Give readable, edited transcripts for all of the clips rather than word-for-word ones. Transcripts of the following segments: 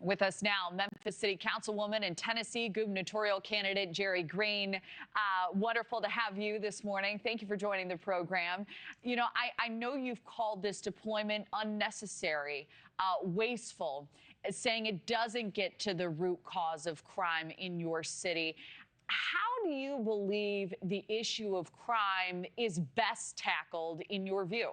With us now, Memphis City Councilwoman and Tennessee gubernatorial candidate Jerri Green. Wonderful to have you this morning. Thank you for joining the program. You know, I know you've called this deployment unnecessary, wasteful, saying it doesn't get to the root cause of crime in your city. How do you believe the issue of crime is best tackled in your view?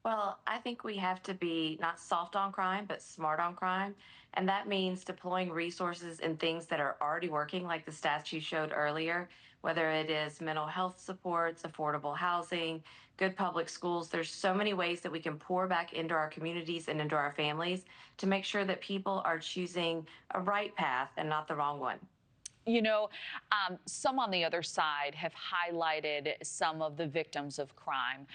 Well, I think we have to be not soft on crime, but smart on crime. And that means deploying resources in things that are already working, like the stats you showed earlier, whether it is mental health supports, affordable housing, good public schools. There's so many ways that we can pour back into our communities and into our families to make sure that people are choosing a right path and not the wrong one. You know, some on the other side have highlighted some of the victims of crime,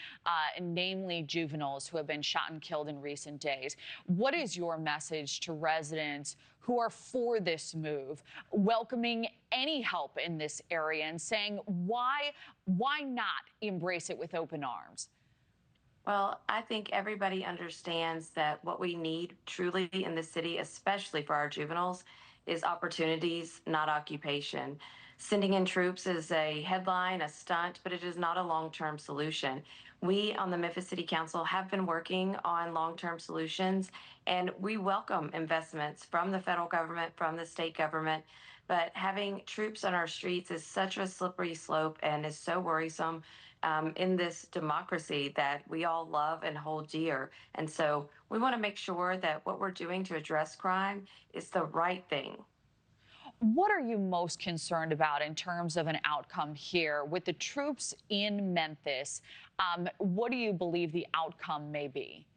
namely juveniles who have been shot and killed in recent days. What is your message to residents who are for this move, welcoming any help in this area and saying, why not embrace it with open arms? Well, I think everybody understands that what we need truly in the city, especially for our juveniles, is opportunities, not occupation. Sending in troops is a headline, a stunt, but it is not a long-term solution. We on the Memphis City Council have been working on long-term solutions, and we welcome investments from the federal government, from the state government. But having troops on our streets is such a slippery slope and is so worrisome in this democracy that we all love and hold dear. And so we want to make sure that what we're doing to address crime is the right thing. What are you most concerned about in terms of an outcome here with the troops in Memphis? What do you believe the outcome may be?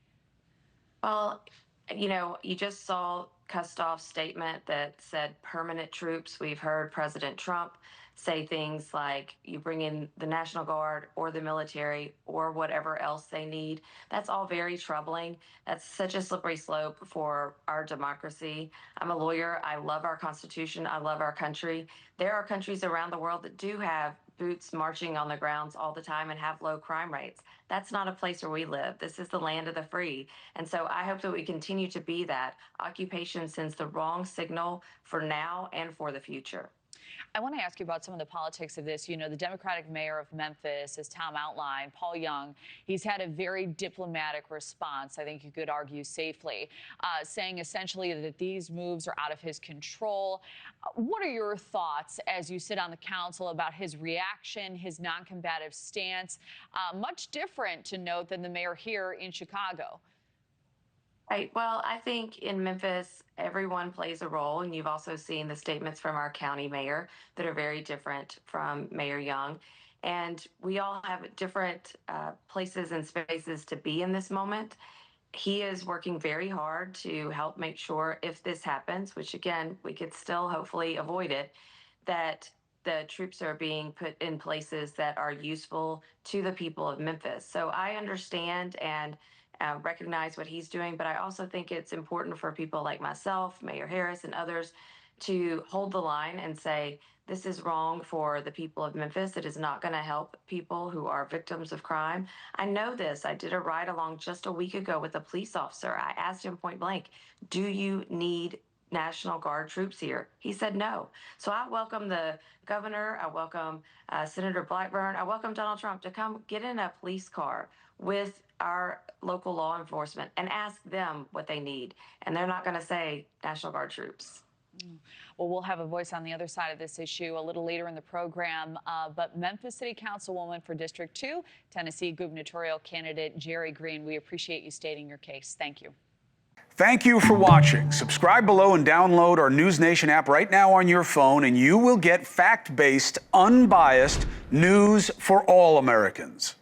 Well, you know, you just saw Kustoff's statement that said permanent troops. We've heard President Trump say things like you bring in the National Guard or the military or whatever else they need. That's all very troubling. That's such a slippery slope for our democracy. I'm a lawyer. I love our Constitution. I love our country. There are countries around the world that do have boots marching on the grounds all the time and have low crime rates. That's not a place where we live. This is the land of the free. And so I hope that we continue to be that. Occupation sends the wrong signal for now and for the future. I want to ask you about some of the politics of this. You know, the Democratic mayor of Memphis, as Tom outlined, Paul Young, he's had a very diplomatic response, I think you could argue safely, saying essentially that these moves are out of his control. What are your thoughts as you sit on the council about his reaction, his non-combative stance? Much different to note than the mayor here in Chicago. Right. Well, I think in Memphis, everyone plays a role, and you've also seen the statements from our county mayor that are very different from Mayor Young. And we all have different places and spaces to be in this moment. He is working very hard to help make sure if this happens, which again, we could still hopefully avoid it, that the troops are being put in places that are useful to the people of Memphis. So I understand and recognize what he's doing, but I also think it's important for people like myself, Mayor Harris, and others to hold the line and say, this is wrong for the people of Memphis. It is not going to help people who are victims of crime. I know this. I did a ride along just a week ago with a police officer. I asked him point blank, do you need National Guard troops here? He said no. So I welcome the governor. I welcome Senator Blackburn. I welcome Donald Trump to come get in a police car with our local law enforcement and ask them what they need. And they're not going to say National Guard troops. Well, we'll have a voice on the other side of this issue a little later in the program. But Memphis City Councilwoman for District 2, Tennessee gubernatorial candidate Jerri Green, we appreciate you stating your case. Thank you. Thank you for watching. Subscribe below and download our NewsNation app right now on your phone, and you will get fact-based, unbiased news for all Americans.